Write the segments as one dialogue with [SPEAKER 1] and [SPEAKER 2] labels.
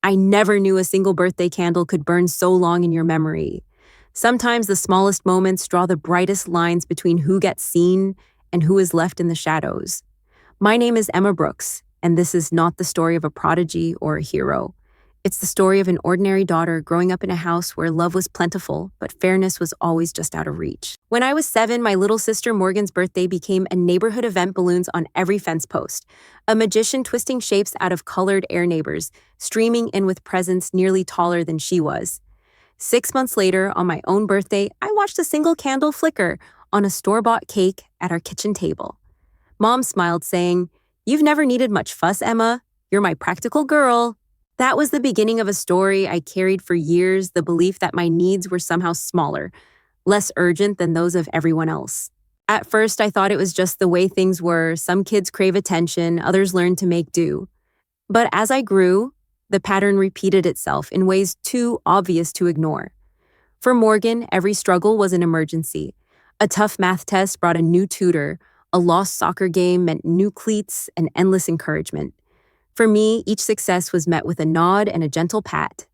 [SPEAKER 1] I never knew a single birthday candle could burn so long in your memory. Sometimes the smallest moments draw the brightest lines between who gets seen and who is left in the shadows. My name is Emma Brooks, and this is not the story of a prodigy or a hero. It's the story of an ordinary daughter growing up in a house where love was plentiful, but fairness was always just out of reach. When I was 7, my little sister Morgan's birthday became a neighborhood event, balloons on every fence post, a magician twisting shapes out of colored air neighbors, streaming in with presents nearly taller than she was. 6 months later, on my own birthday, I watched a single candle flicker on a store-bought cake at our kitchen table. Mom smiled, saying, "You've never needed much fuss, Emma. You're my practical girl." That was the beginning of a story I carried for years, the belief that my needs were somehow smaller, less urgent than those of everyone else. At first, I thought it was just the way things were. Some kids crave attention, others learn to make do. But as I grew, the pattern repeated itself in ways too obvious to ignore. For Morgan, every struggle was an emergency. A tough math test brought a new tutor, a lost soccer game meant new cleats and endless encouragement. For me, each success was met with a nod and a gentle pat.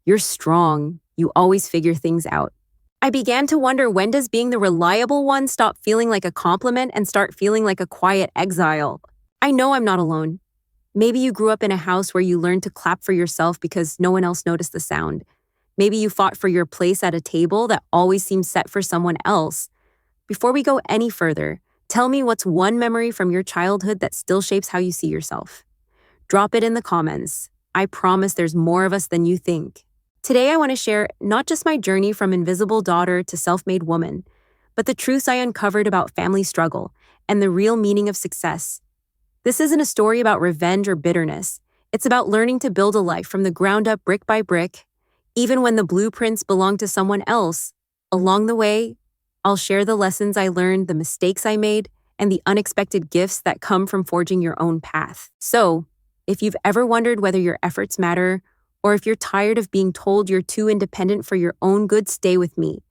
[SPEAKER 1] "You're strong. You always figure things out." I began to wonder, when does being the reliable one stop feeling like a compliment and start feeling like a quiet exile? I know I'm not alone. Maybe you grew up in a house where you learned to clap for yourself because no one else noticed the sound. Maybe you fought for your place at a table that always seemed set for someone else. Before we go any further, tell me, what's one memory from your childhood that still shapes how you see yourself? Drop it in the comments. I promise there's more of us than you think. Today I want to share not just my journey from invisible daughter to self-made woman, but the truths I uncovered about family struggle and the real meaning of success. This isn't a story about revenge or bitterness. It's about learning to build a life from the ground up, brick by brick, even when the blueprints belong to someone else. Along the way, I'll share the lessons I learned, the mistakes I made, and the unexpected gifts that come from forging your own path. So, if you've ever wondered whether your efforts matter, or if you're tired of being told you're too independent for your own good, stay with me.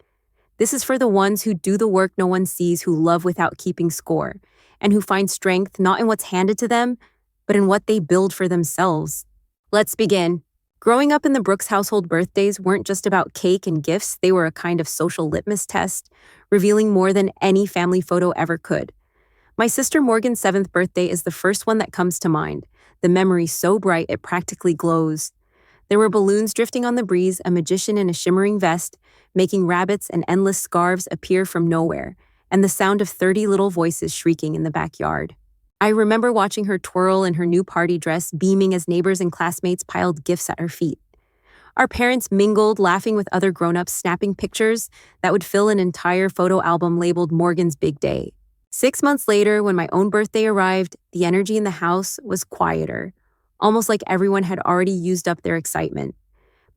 [SPEAKER 1] This is for the ones who do the work no one sees, who love without keeping score, and who find strength not in what's handed to them, but in what they build for themselves. Let's begin. Growing up in the Brooks household, birthdays weren't just about cake and gifts. They were a kind of social litmus test, revealing more than any family photo ever could. My sister Morgan's 7th birthday is the first one that comes to mind, the memory so bright it practically glows. There were balloons drifting on the breeze, a magician in a shimmering vest, making rabbits and endless scarves appear from nowhere, and the sound of 30 little voices shrieking in the backyard. I remember watching her twirl in her new party dress, beaming as neighbors and classmates piled gifts at her feet. Our parents mingled, laughing with other grown-ups, snapping pictures that would fill an entire photo album labeled Morgan's Big Day. 6 months later, when my own birthday arrived, the energy in the house was quieter, almost like everyone had already used up their excitement.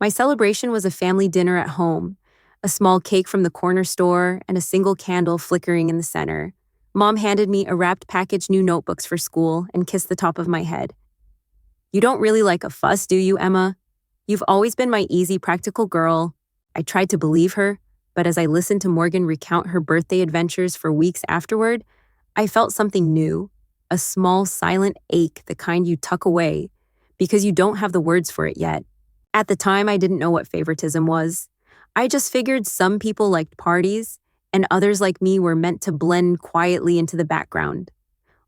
[SPEAKER 1] My celebration was a family dinner at home, a small cake from the corner store and a single candle flickering in the center. Mom handed me a wrapped package, new notebooks for school, and kissed the top of my head. "You don't really like a fuss, do you, Emma? You've always been my easy, practical girl." I tried to believe her, but as I listened to Morgan recount her birthday adventures for weeks afterward, I felt something new, a small, silent ache, the kind you tuck away because you don't have the words for it yet. At the time, I didn't know what favoritism was. I just figured some people liked parties, and others like me were meant to blend quietly into the background.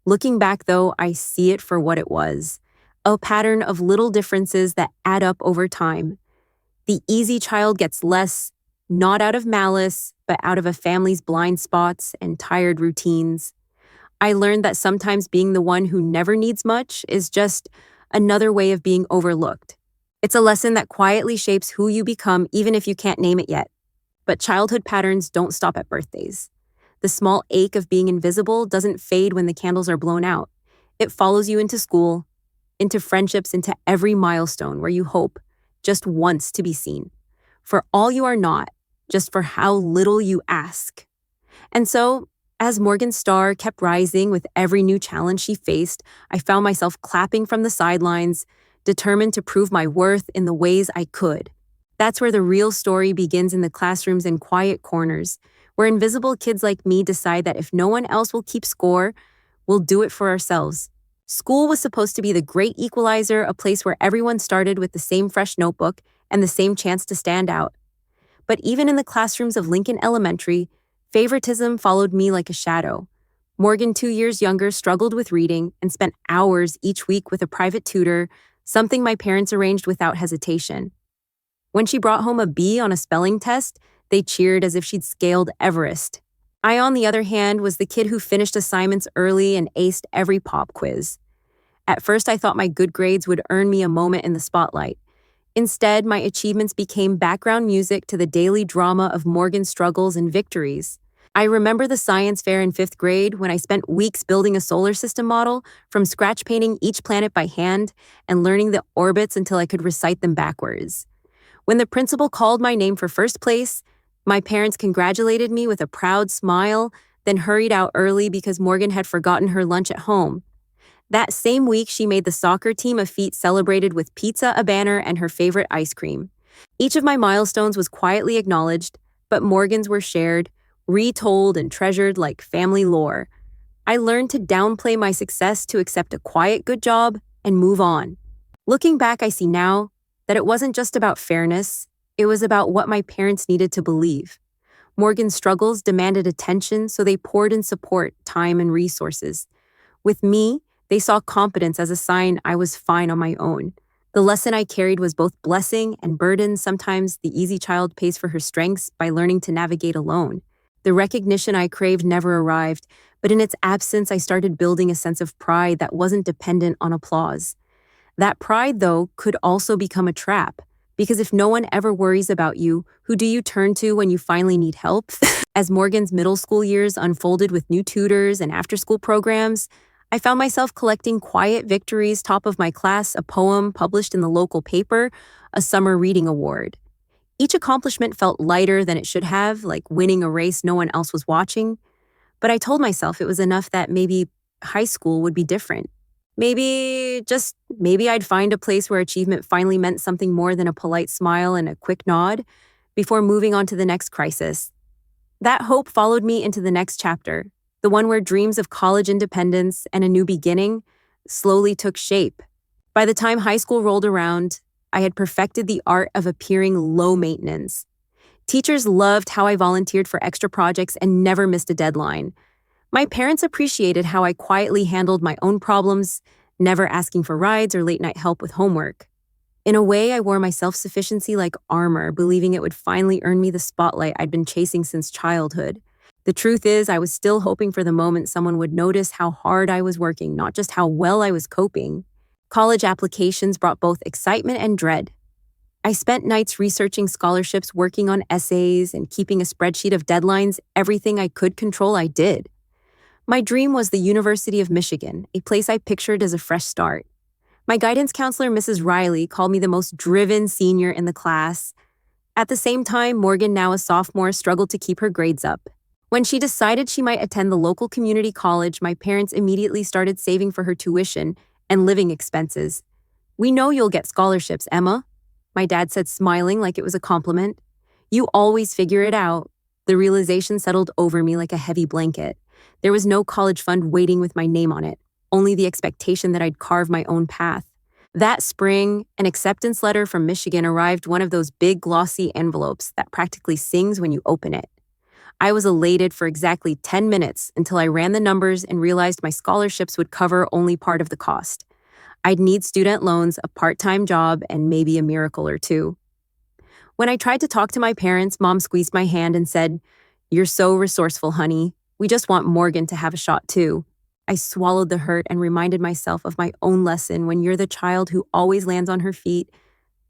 [SPEAKER 1] Looking back, though, I see it for what it was, a pattern of little differences that add up over time. The easy child gets less, not out of malice, but out of a family's blind spots and tired routines. I learned that sometimes being the one who never needs much is just another way of being overlooked. It's a lesson that quietly shapes who you become, even if you can't name it yet. But childhood patterns don't stop at birthdays. The small ache of being invisible doesn't fade when the candles are blown out. It follows you into school, into friendships, into every milestone where you hope just once to be seen. For all you are not, just for how little you ask. And so, as Morgan's star kept rising with every new challenge she faced, I found myself clapping from the sidelines, determined to prove my worth in the ways I could. That's where the real story begins, in the classrooms and quiet corners, where invisible kids like me decide that if no one else will keep score, we'll do it for ourselves. School was supposed to be the great equalizer, a place where everyone started with the same fresh notebook and the same chance to stand out. But even in the classrooms of Lincoln Elementary, favoritism followed me like a shadow. Morgan, 2 years younger, struggled with reading and spent hours each week with a private tutor, something my parents arranged without hesitation. When she brought home a B on a spelling test, they cheered as if she'd scaled Everest. I, on the other hand, was the kid who finished assignments early and aced every pop quiz. At first, I thought my good grades would earn me a moment in the spotlight. Instead, my achievements became background music to the daily drama of Morgan's struggles and victories. I remember the science fair in 5th grade when I spent weeks building a solar system model, from scratch painting each planet by hand and learning the orbits until I could recite them backwards. When the principal called my name for first place, my parents congratulated me with a proud smile, then hurried out early because Morgan had forgotten her lunch at home. That same week, she made the soccer team, a feat celebrated with pizza, a banner, and her favorite ice cream. Each of my milestones was quietly acknowledged, but Morgan's were shared, retold, and treasured like family lore. I learned to downplay my success, to accept a quiet good job, and move on. Looking back, I see now that it wasn't just about fairness, it was about what my parents needed to believe. Morgan's struggles demanded attention, so they poured in support, time, and resources. With me, they saw competence as a sign I was fine on my own. The lesson I carried was both blessing and burden. Sometimes the easy child pays for her strengths by learning to navigate alone. The recognition I craved never arrived, but in its absence, I started building a sense of pride that wasn't dependent on applause. That pride, though, could also become a trap, because if no one ever worries about you, who do you turn to when you finally need help? As Morgan's middle school years unfolded with new tutors and after-school programs, I found myself collecting quiet victories: top of my class, a poem published in the local paper, a summer reading award. Each accomplishment felt lighter than it should have, like winning a race no one else was watching. But I told myself it was enough, that maybe high school would be different. Maybe I'd find a place where achievement finally meant something more than a polite smile and a quick nod before moving on to the next crisis. That hope followed me into the next chapter, the one where dreams of college independence and a new beginning slowly took shape. By the time high school rolled around, I had perfected the art of appearing low maintenance. Teachers loved how I volunteered for extra projects and never missed a deadline. My parents appreciated how I quietly handled my own problems, never asking for rides or late-night help with homework. In a way, I wore my self-sufficiency like armor, believing it would finally earn me the spotlight I'd been chasing since childhood. The truth is, I was still hoping for the moment someone would notice how hard I was working, not just how well I was coping. College applications brought both excitement and dread. I spent nights researching scholarships, working on essays, and keeping a spreadsheet of deadlines. Everything I could control, I did. My dream was the University of Michigan, a place I pictured as a fresh start. My guidance counselor, Mrs. Riley, called me the most driven senior in the class. At the same time, Morgan, now a sophomore, struggled to keep her grades up. When she decided she might attend the local community college, my parents immediately started saving for her tuition and living expenses. "We know you'll get scholarships, Emma," my dad said, smiling like it was a compliment. "You always figure it out." The realization settled over me like a heavy blanket. There was no college fund waiting with my name on it, only the expectation that I'd carve my own path. That spring, an acceptance letter from Michigan arrived, one of those big glossy envelopes that practically sings when you open it. I was elated for exactly 10 minutes until I ran the numbers and realized my scholarships would cover only part of the cost. I'd need student loans, a part-time job, and maybe a miracle or two. When I tried to talk to my parents, Mom squeezed my hand and said, "You're so resourceful, honey. We just want Morgan to have a shot too." I swallowed the hurt and reminded myself of my own lesson: when you're the child who always lands on her feet,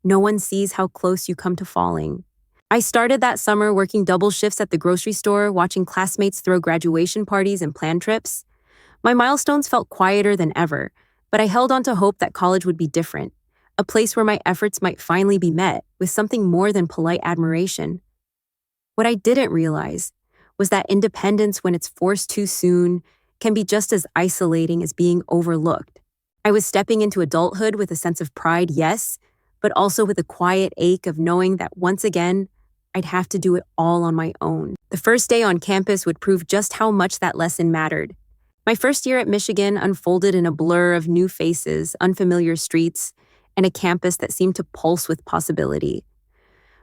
[SPEAKER 1] no one sees how close you come to falling. I started that summer working double shifts at the grocery store, watching classmates throw graduation parties and plan trips. My milestones felt quieter than ever, but I held on to hope that college would be different, a place where my efforts might finally be met with something more than polite admiration. What I didn't realize was that independence, when it's forced too soon, can be just as isolating as being overlooked. I was stepping into adulthood with a sense of pride, yes, but also with a quiet ache of knowing that once again, I'd have to do it all on my own. The first day on campus would prove just how much that lesson mattered. My first year at Michigan unfolded in a blur of new faces, unfamiliar streets, and a campus that seemed to pulse with possibility.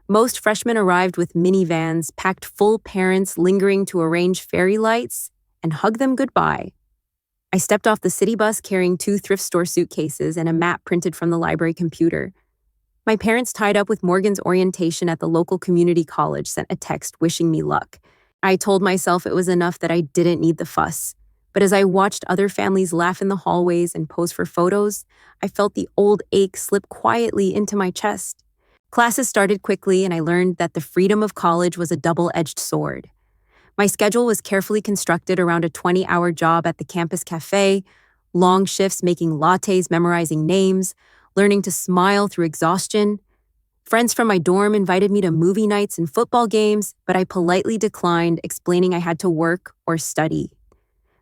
[SPEAKER 1] Most freshmen arrived with minivans, packed full parents lingering to arrange fairy lights and hug them goodbye. I stepped off the city bus carrying 2 thrift store suitcases and a map printed from the library computer. My parents, tied up with Morgan's orientation at the local community college, sent a text wishing me luck. I told myself it was enough that I didn't need the fuss. But as I watched other families laugh in the hallways and pose for photos, I felt the old ache slip quietly into my chest. Classes started quickly, and I learned that the freedom of college was a double-edged sword. My schedule was carefully constructed around a 20-hour job at the campus cafe, long shifts making lattes, memorizing names, learning to smile through exhaustion. Friends from my dorm invited me to movie nights and football games, but I politely declined, explaining I had to work or study.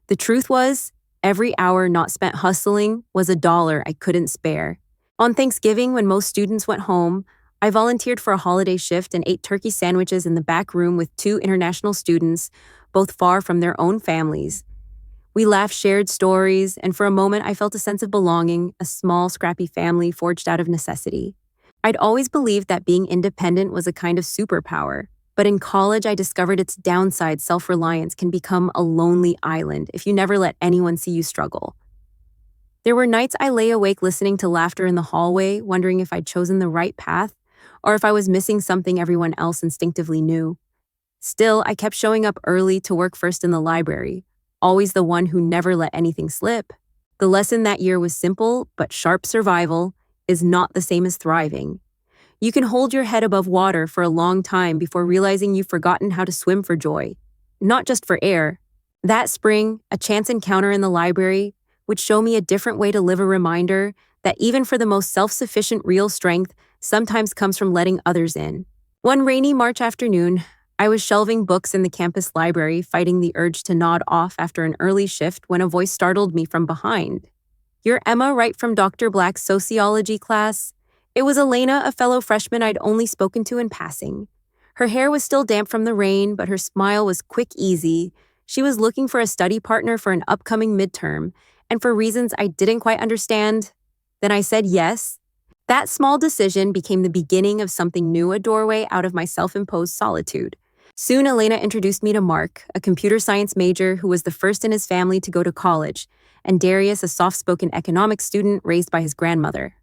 [SPEAKER 1] The truth was, every hour not spent hustling was $1 I couldn't spare. On Thanksgiving, when most students went home, I volunteered for a holiday shift and ate turkey sandwiches in the back room with 2 international students, both far from their own families. We laughed, shared stories, and for a moment I felt a sense of belonging, a small, scrappy family forged out of necessity. I'd always believed that being independent was a kind of superpower, but in college I discovered its downside. Self-reliance can become a lonely island if you never let anyone see you struggle. There were nights I lay awake listening to laughter in the hallway, wondering if I'd chosen the right path, or if I was missing something everyone else instinctively knew. Still, I kept showing up early to work first in the library, always the one who never let anything slip. The lesson that year was simple, but sharp: survival is not the same as thriving. You can hold your head above water for a long time before realizing you've forgotten how to swim for joy, not just for air. That spring, a chance encounter in the library would show me a different way to live, a reminder that even for the most self-sufficient, real strength sometimes comes from letting others in. One rainy March afternoon, I was shelving books in the campus library, fighting the urge to nod off after an early shift when a voice startled me from behind. "You're Emma, right from Dr. Black's sociology class?" It was Elena, a fellow freshman I'd only spoken to in passing. Her hair was still damp from the rain, but her smile was quick, easy. She was looking for a study partner for an upcoming midterm, and for reasons I didn't quite understand, then I said yes. That small decision became the beginning of something new, a doorway out of my self-imposed solitude. Soon, Elena introduced me to Mark, a computer science major who was the first in his family to go to college, and Darius, a soft-spoken economics student raised by his grandmother.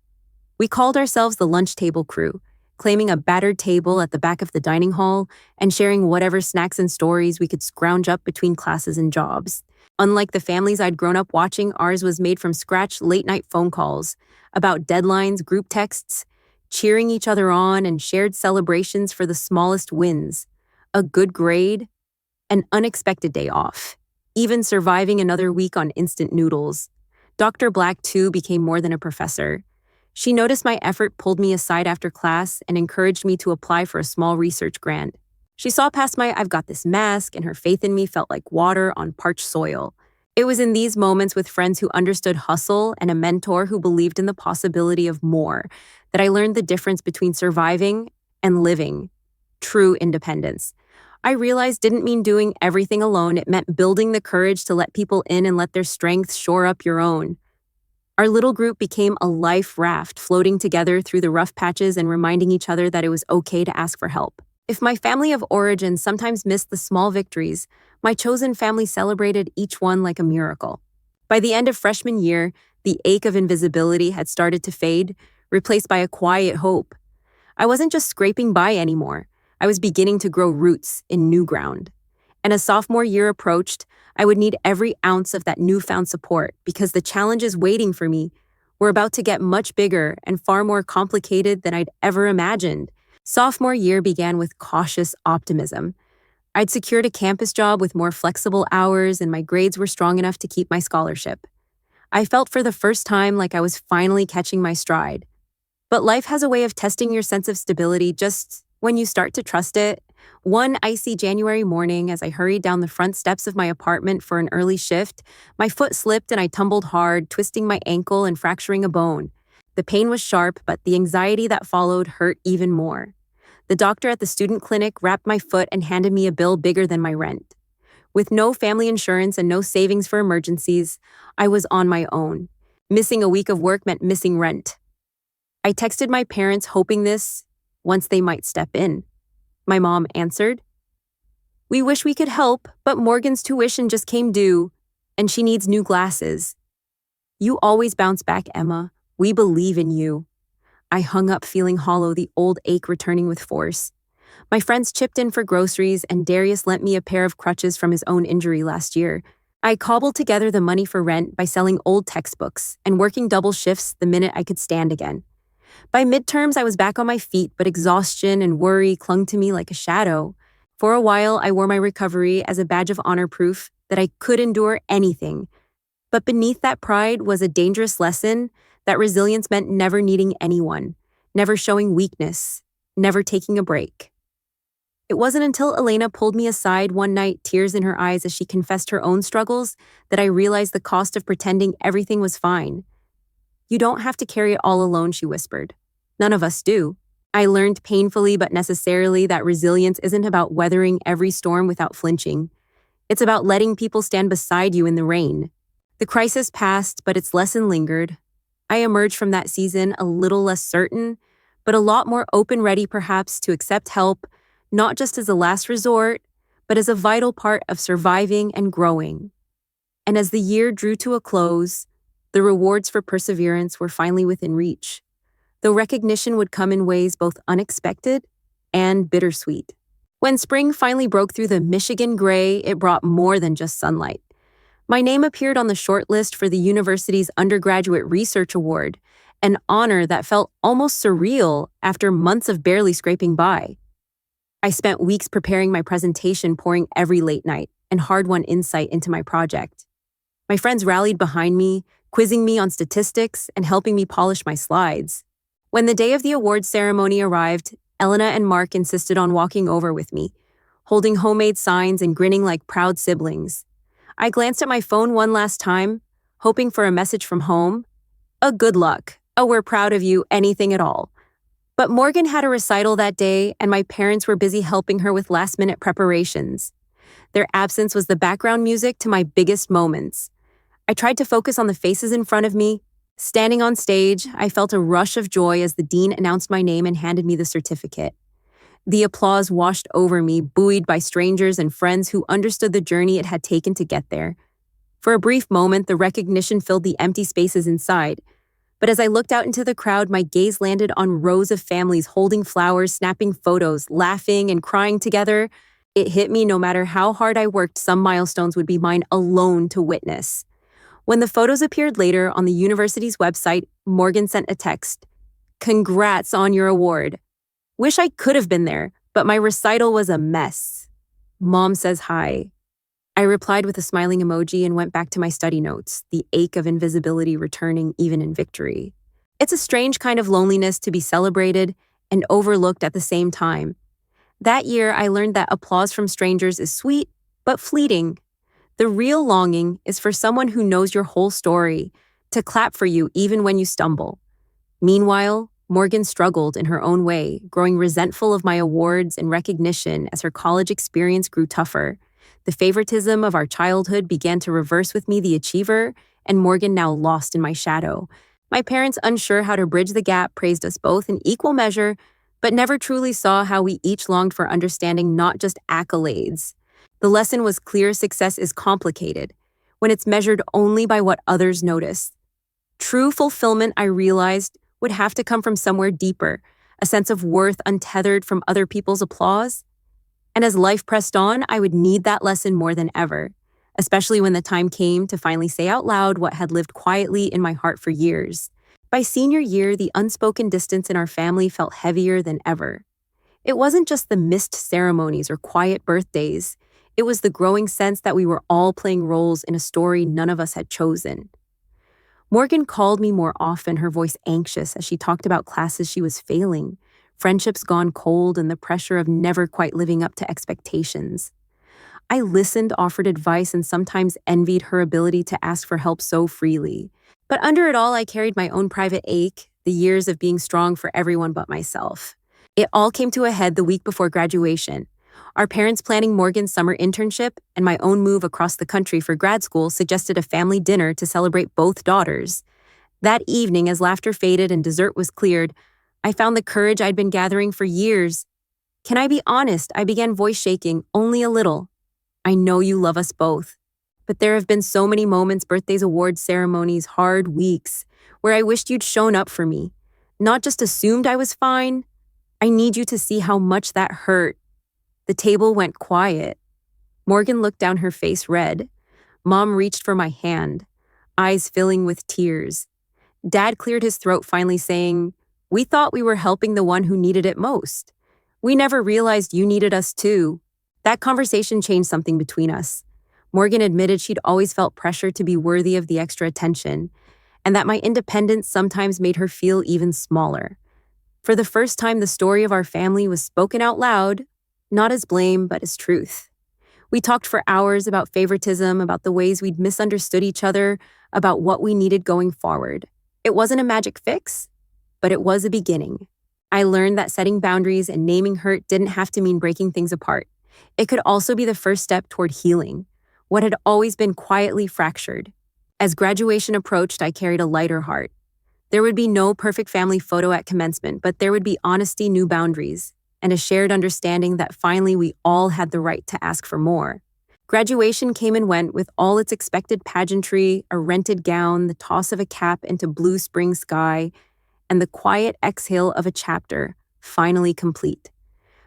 [SPEAKER 1] We called ourselves the lunch table crew, claiming a battered table at the back of the dining hall and sharing whatever snacks and stories we could scrounge up between classes and jobs. Unlike the families I'd grown up watching, ours was made from scratch: late-night phone calls about deadlines, group texts, cheering each other on, and shared celebrations for the smallest wins: a good grade, an unexpected day off, even surviving another week on instant noodles. Dr. Black, too, became more than a professor. She noticed my effort, pulled me aside after class, and encouraged me to apply for a small research grant. She saw past my "I've got this" mask, and her faith in me felt like water on parched soil. It was in these moments, with friends who understood hustle and a mentor who believed in the possibility of more, that I learned the difference between surviving and living true independence. I realized didn't mean doing everything alone. It meant building the courage to let people in and let their strengths shore up your own. Our little group became a life raft, floating together through the rough patches and reminding each other that it was okay to ask for help. If my family of origin sometimes missed the small victories, my chosen family celebrated each one like a miracle. By the end of freshman year, the ache of invisibility had started to fade, replaced by a quiet hope. I wasn't just scraping by anymore. I was beginning to grow roots in new ground. And as sophomore year approached, I would need every ounce of that newfound support, because the challenges waiting for me were about to get much bigger and far more complicated than I'd ever imagined. Sophomore year began with cautious optimism. I'd secured a campus job with more flexible hours, and my grades were strong enough to keep my scholarship. I felt for the first time like I was finally catching my stride. But life has a way of testing your sense of stability just when you start to trust it. One icy January morning, as I hurried down the front steps of my apartment for an early shift, my foot slipped and I tumbled hard, twisting my ankle and fracturing a bone. The pain was sharp, but the anxiety that followed hurt even more. The doctor at the student clinic wrapped my foot and handed me a bill bigger than my rent. With no family insurance and no savings for emergencies, I was on my own. Missing a week of work meant missing rent. I texted my parents hoping once they might step in. My mom answered, "We wish we could help, but Morgan's tuition just came due, and she needs new glasses." "You always bounce back, Emma. We believe in you." I hung up feeling hollow, the old ache returning with force. My friends chipped in for groceries, and Darius lent me a pair of crutches from his own injury last year. I cobbled together the money for rent by selling old textbooks and working double shifts the minute I could stand again. By midterms, I was back on my feet, but exhaustion and worry clung to me like a shadow. For a while, I wore my recovery as a badge of honor, proof that I could endure anything. But beneath that pride was a dangerous lesson that resilience meant never needing anyone, never showing weakness, never taking a break. It wasn't until Elena pulled me aside one night, tears in her eyes as she confessed her own struggles, that I realized the cost of pretending everything was fine. "You don't have to carry it all alone," she whispered. "None of us do." I learned painfully but necessarily that resilience isn't about weathering every storm without flinching. It's about letting people stand beside you in the rain. The crisis passed, but its lesson lingered. I emerged from that season a little less certain, but a lot more open, ready perhaps to accept help, not just as a last resort, but as a vital part of surviving and growing. And as the year drew to a close, the rewards for perseverance were finally within reach, though recognition would come in ways both unexpected and bittersweet. When spring finally broke through the Michigan gray, it brought more than just sunlight. My name appeared on the shortlist for the university's Undergraduate Research Award, an honor that felt almost surreal after months of barely scraping by. I spent weeks preparing my presentation, pouring every late night and hard-won insight into my project. My friends rallied behind me, quizzing me on statistics and helping me polish my slides. When the day of the awards ceremony arrived, Elena and Mark insisted on walking over with me, holding homemade signs and grinning like proud siblings. I glanced at my phone one last time, hoping for a message from home. A "good luck," a "we're proud of you," anything at all. But Morgan had a recital that day, and my parents were busy helping her with last-minute preparations. Their absence was the background music to my biggest moments. I tried to focus on the faces in front of me. Standing on stage, I felt a rush of joy as the dean announced my name and handed me the certificate. The applause washed over me, buoyed by strangers and friends who understood the journey it had taken to get there. For a brief moment, the recognition filled the empty spaces inside. But as I looked out into the crowd, my gaze landed on rows of families holding flowers, snapping photos, laughing and crying together. It hit me, no matter how hard I worked, some milestones would be mine alone to witness. When the photos appeared later on the university's website, Morgan sent a text. "Congrats on your award. Wish I could have been there, but my recital was a mess. Mom says hi." I replied with a smiling emoji and went back to my study notes, the ache of invisibility returning even in victory. It's a strange kind of loneliness to be celebrated and overlooked at the same time. That year, I learned that applause from strangers is sweet, but fleeting. The real longing is for someone who knows your whole story, to clap for you even when you stumble. Meanwhile, Morgan struggled in her own way, growing resentful of my awards and recognition as her college experience grew tougher. The favoritism of our childhood began to reverse with me, the achiever, and Morgan now lost in my shadow. My parents, unsure how to bridge the gap, praised us both in equal measure, but never truly saw how we each longed for understanding, not just accolades. The lesson was clear: success is complicated when it's measured only by what others notice. True fulfillment, I realized, would have to come from somewhere deeper, a sense of worth untethered from other people's applause. And as life pressed on, I would need that lesson more than ever, especially when the time came to finally say out loud what had lived quietly in my heart for years. By senior year, the unspoken distance in our family felt heavier than ever. It wasn't just the missed ceremonies or quiet birthdays. It was the growing sense that we were all playing roles in a story none of us had chosen. Morgan called me more often, her voice anxious as she talked about classes she was failing, friendships gone cold, and the pressure of never quite living up to expectations. I listened, offered advice, and sometimes envied her ability to ask for help so freely. But under it all, I carried my own private ache, the years of being strong for everyone but myself. It all came to a head the week before graduation. Our parents planning Morgan's summer internship and my own move across the country for grad school suggested a family dinner to celebrate both daughters. That evening, as laughter faded and dessert was cleared, I found the courage I'd been gathering for years. Can I be honest? I began voice shaking, only a little. I know you love us both. But there have been so many moments, birthdays, awards, ceremonies, hard weeks, where I wished you'd shown up for me. Not just assumed I was fine. I need you to see how much that hurt. The table went quiet. Morgan looked down, her face red. Mom reached for my hand, eyes filling with tears. Dad cleared his throat, finally saying, "We thought we were helping the one who needed it most. We never realized you needed us too." That conversation changed something between us. Morgan admitted she'd always felt pressure to be worthy of the extra attention, and that my independence sometimes made her feel even smaller. For the first time, the story of our family was spoken out loud, not as blame, but as truth. We talked for hours about favoritism, about the ways we'd misunderstood each other, about what we needed going forward. It wasn't a magic fix, but it was a beginning. I learned that setting boundaries and naming hurt didn't have to mean breaking things apart. It could also be the first step toward healing what had always been quietly fractured. As graduation approached, I carried a lighter heart. There would be no perfect family photo at commencement, but there would be honesty, new boundaries, and a shared understanding that finally we all had the right to ask for more. Graduation came and went with all its expected pageantry, a rented gown, the toss of a cap into blue spring sky, and the quiet exhale of a chapter, finally complete.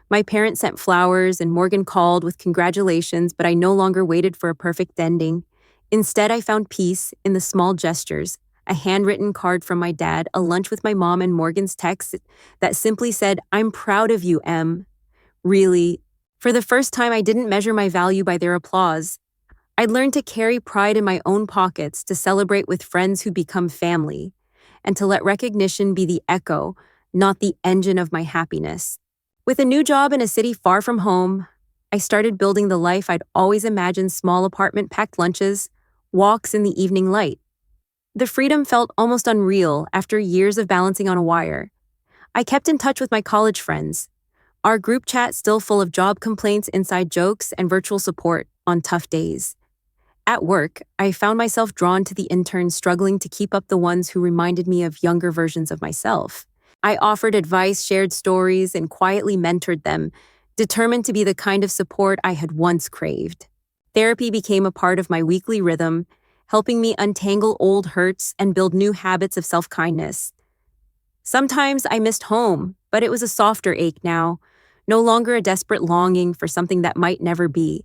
[SPEAKER 1] My parents sent flowers and Morgan called with congratulations, but I no longer waited for a perfect ending. Instead, I found peace in the small gestures, a handwritten card from my dad, a lunch with my mom, and Morgan's text that simply said, "I'm proud of you, Em." Really, for the first time, I didn't measure my value by their applause. I'd learned to carry pride in my own pockets, to celebrate with friends who become family, and to let recognition be the echo, not the engine of my happiness. With a new job in a city far from home, I started building the life I'd always imagined: small apartment, packed lunches, walks in the evening light. The freedom felt almost unreal after years of balancing on a wire. I kept in touch with my college friends, our group chat still full of job complaints, inside jokes, and virtual support on tough days. At work, I found myself drawn to the interns, struggling to keep up, the ones who reminded me of younger versions of myself. I offered advice, shared stories, and quietly mentored them, determined to be the kind of support I had once craved. Therapy became a part of my weekly rhythm, helping me untangle old hurts and build new habits of self-kindness. Sometimes I missed home, but it was a softer ache now, no longer a desperate longing for something that might never be.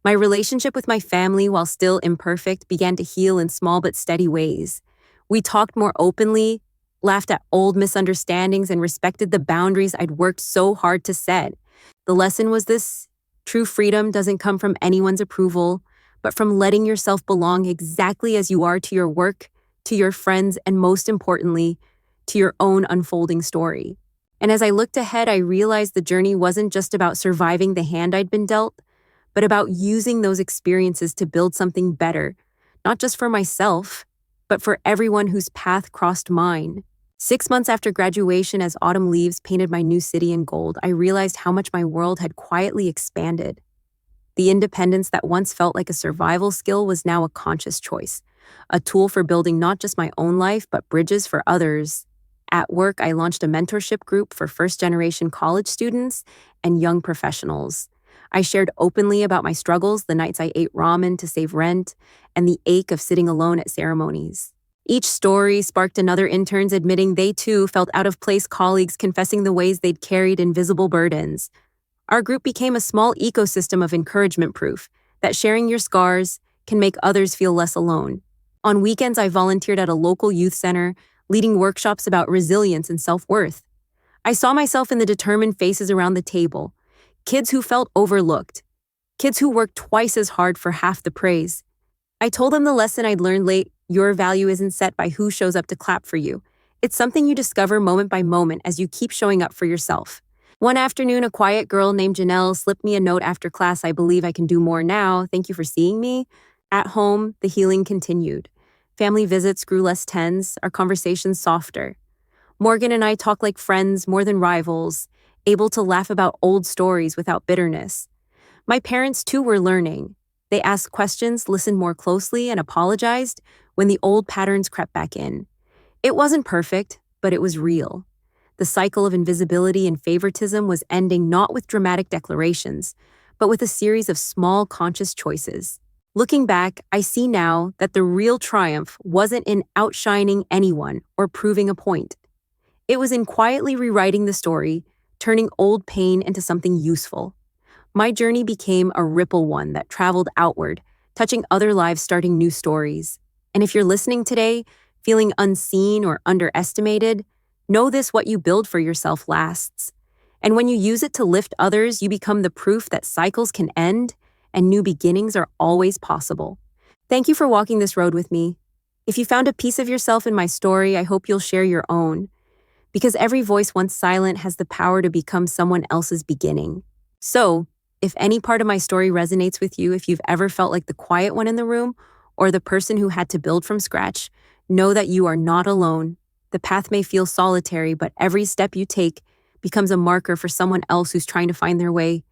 [SPEAKER 1] My relationship with my family, while still imperfect, began to heal in small but steady ways. We talked more openly, laughed at old misunderstandings, and respected the boundaries I'd worked so hard to set. The lesson was this: true freedom doesn't come from anyone's approval, but from letting yourself belong exactly as you are, to your work, to your friends, and most importantly, to your own unfolding story. And as I looked ahead, I realized the journey wasn't just about surviving the hand I'd been dealt, but about using those experiences to build something better, not just for myself, but for everyone whose path crossed mine. 6 months after graduation, as autumn leaves painted my new city in gold, I realized how much my world had quietly expanded. The independence that once felt like a survival skill was now a conscious choice, a tool for building not just my own life, but bridges for others. At work, I launched a mentorship group for first-generation college students and young professionals. I shared openly about my struggles, the nights I ate ramen to save rent, and the ache of sitting alone at ceremonies. Each story sparked another interns admitting they too felt out of place, colleagues confessing the ways they'd carried invisible burdens. Our group became a small ecosystem of encouragement, proof that sharing your scars can make others feel less alone. On weekends, I volunteered at a local youth center, leading workshops about resilience and self-worth. I saw myself in the determined faces around the table, kids who felt overlooked, kids who worked twice as hard for half the praise. I told them the lesson I'd learned late: your value isn't set by who shows up to clap for you. It's something you discover moment by moment as you keep showing up for yourself. One afternoon, a quiet girl named Janelle slipped me a note after class: "I believe I can do more now. Thank you for seeing me." At home, the healing continued. Family visits grew less tense, our conversations softer. Morgan and I talked like friends more than rivals, able to laugh about old stories without bitterness. My parents, too, were learning. They asked questions, listened more closely, and apologized when the old patterns crept back in. It wasn't perfect, but it was real. The cycle of invisibility and favoritism was ending not with dramatic declarations, but with a series of small conscious choices. Looking back, I see now that the real triumph wasn't in outshining anyone or proving a point. It was in quietly rewriting the story, turning old pain into something useful. My journey became a ripple one that traveled outward, touching other lives, starting new stories. And if you're listening today, feeling unseen or underestimated, know this: what you build for yourself lasts. And when you use it to lift others, you become the proof that cycles can end and new beginnings are always possible. Thank you for walking this road with me. If you found a piece of yourself in my story, I hope you'll share your own, because every voice once silent has the power to become someone else's beginning. So, if any part of my story resonates with you, if you've ever felt like the quiet one in the room or the person who had to build from scratch, know that you are not alone. The path may feel solitary, but every step you take becomes a marker for someone else who's trying to find their way.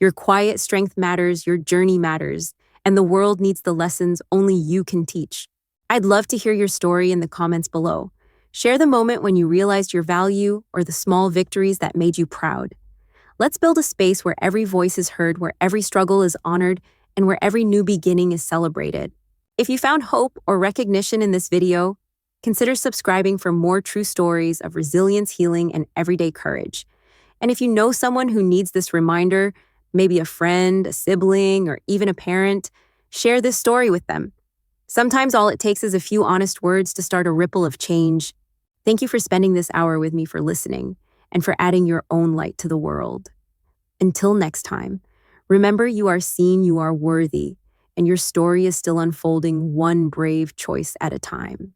[SPEAKER 1] Your quiet strength matters, your journey matters, and the world needs the lessons only you can teach. I'd love to hear your story in the comments below. Share the moment when you realized your value or the small victories that made you proud. Let's build a space where every voice is heard, where every struggle is honored, and where every new beginning is celebrated. If you found hope or recognition in this video, consider subscribing for more true stories of resilience, healing, and everyday courage. And if you know someone who needs this reminder, maybe a friend, a sibling, or even a parent, share this story with them. Sometimes all it takes is a few honest words to start a ripple of change. Thank you for spending this hour with me, for listening, and for adding your own light to the world. Until next time, remember, you are seen, you are worthy, and your story is still unfolding, one brave choice at a time.